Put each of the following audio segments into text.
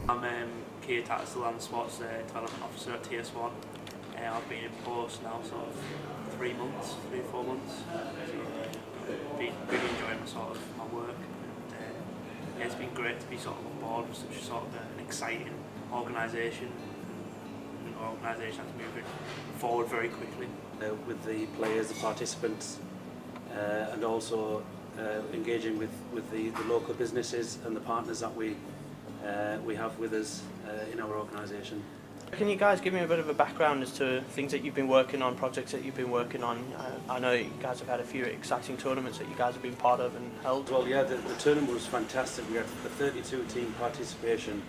I'm Keir Tattersall, I'm the Sports Development Officer at TS1. I've been in post now sort of 3 or 4 months. So been really enjoying my work, and yeah, it's been great to be sort of on board with such an exciting organisation, an organisation that's moving forward very quickly. With the players, the participants, and also engaging with the local businesses and the partners that we have with us in our organisation. Can you guys give me a bit of a background as to things that you've been working on, projects that you've been working on? I know you guys have had a few exciting tournaments that you guys have been part of and held. Well, yeah, the tournament was fantastic. We had the 32 team participation,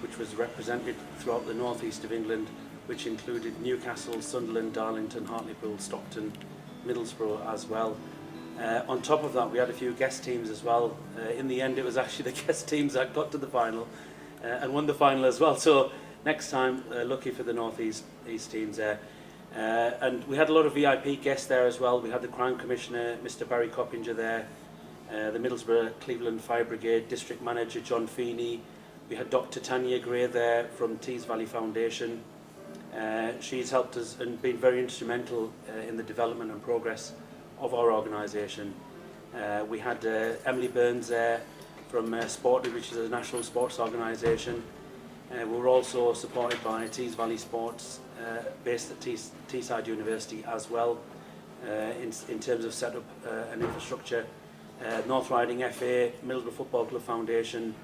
which was represented throughout the northeast of England, which included Newcastle, Sunderland, Darlington, Hartlepool, Stockton, Middlesbrough as well. On top of that, we had a few guest teams as well. In the end, it was actually the guest teams that got to the final and won the final as well. So next time, lucky for the northeast teams there. And we had a lot of VIP guests there as well. We had the Crown Commissioner, Mr. Barry Coppinger there, the Middlesbrough Cleveland Fire Brigade District Manager John Feeney. We had Dr. Tanya Gray there from Tees Valley Foundation. She's helped us and been very instrumental in the development and progress of our organisation. We had Emily Burns there from Sportly, which is a national sports organisation. We were also supported by teesvalleysport, based at Teesside University as well, in terms of set up and infrastructure. North Riding FA, Middlesbrough Football Club Foundation.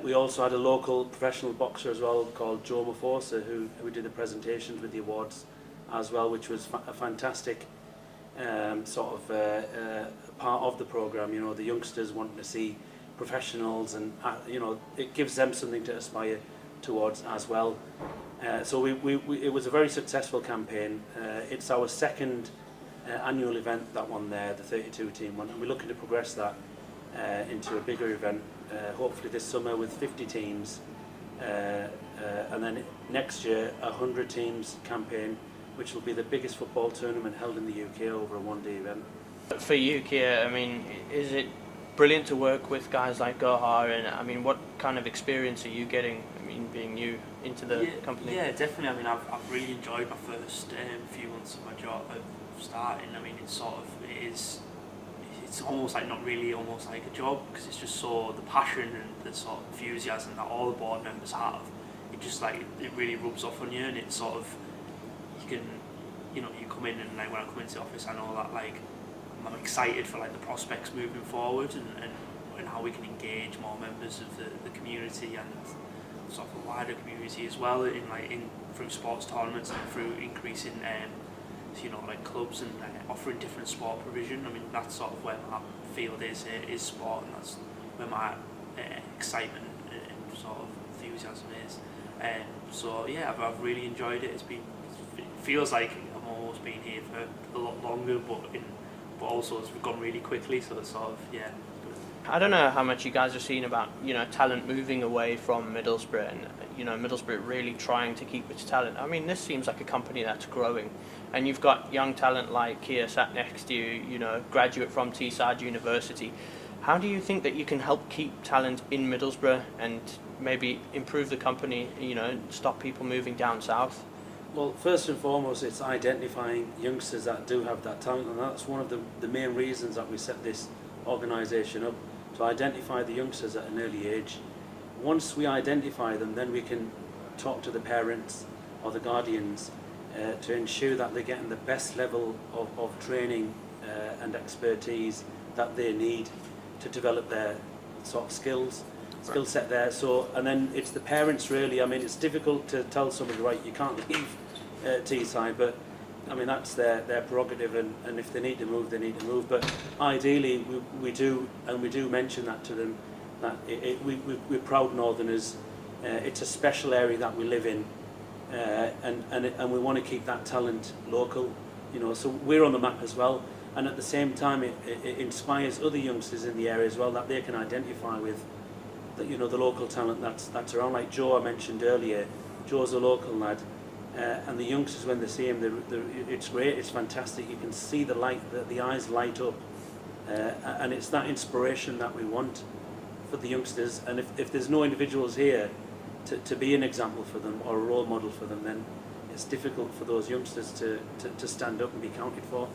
We also had a local professional boxer as well called Joe Mafosa, who did the presentations with the awards as well, which was a fantastic part of the programme. You know, the youngsters wanting to see professionals, and you know, it gives them something to aspire towards as well. So it was a very successful campaign. It's our second annual event, that one there, the 32 team one, and we're looking to progress that into a bigger event, hopefully this summer with 50 teams, and then next year a 100 teams campaign, which will be the biggest football tournament held in the UK over a one-day event. For you, Keir, I mean, is it brilliant to work with guys like Gohar, and I mean, what kind of experience are you getting, I mean, being new into the company? Yeah, definitely. I mean, I've really enjoyed my first few months of my job of starting. I mean, it's almost like not really almost like a job, because it's just so the passion and the sort of enthusiasm that all the board members have. It just like it really rubs off on you, and it's sort of you come in, and like when I come into the office, I know that like I'm excited for like the prospects moving forward, and how we can engage more members of the community and sort of a wider community as well through sports tournaments and through increasing like clubs and offering different sport provision. I mean, that's sort of where my field is sport, and that's where my excitement and sort of enthusiasm is. So yeah, I've really enjoyed it. It feels like I've almost been here for a lot longer, but also it's gone really quickly. So it's sort of yeah. I don't know how much you guys are seeing about talent moving away from Middlesbrough, and Middlesbrough really trying to keep its talent. I mean, this seems like a company that's growing, and you've got young talent like Keir sat next to you, graduate from Teesside University. How do you think that you can help keep talent in Middlesbrough and maybe improve the company, stop people moving down south? Well, first and foremost, it's identifying youngsters that do have that talent, and that's one of the main reasons that we set this organisation up, to identify the youngsters at an early age. Once we identify them, then we can talk to the parents or the guardians to ensure that they're getting the best level of training and expertise that they need to develop their sort of skill set there. So, and then it's the parents really. I mean, it's difficult to tell somebody, right, you can't leave Teesside, but I mean, that's their prerogative, and if they need to move, they need to move. But ideally, we do mention that to them, that we're proud Northerners. It's a special area that we live in, and we want to keep that talent local. So we're on the map as well, and at the same time, it inspires other youngsters in the area as well, that they can identify with the local talent that's around. Like Joe, I mentioned earlier. Joe's a local lad. And the youngsters, when they see him, it's great, it's fantastic. You can see the light, the eyes light up, and it's that inspiration that we want for the youngsters. And if there's no individuals here to be an example for them or a role model for them, then it's difficult for those youngsters to stand up and be counted for.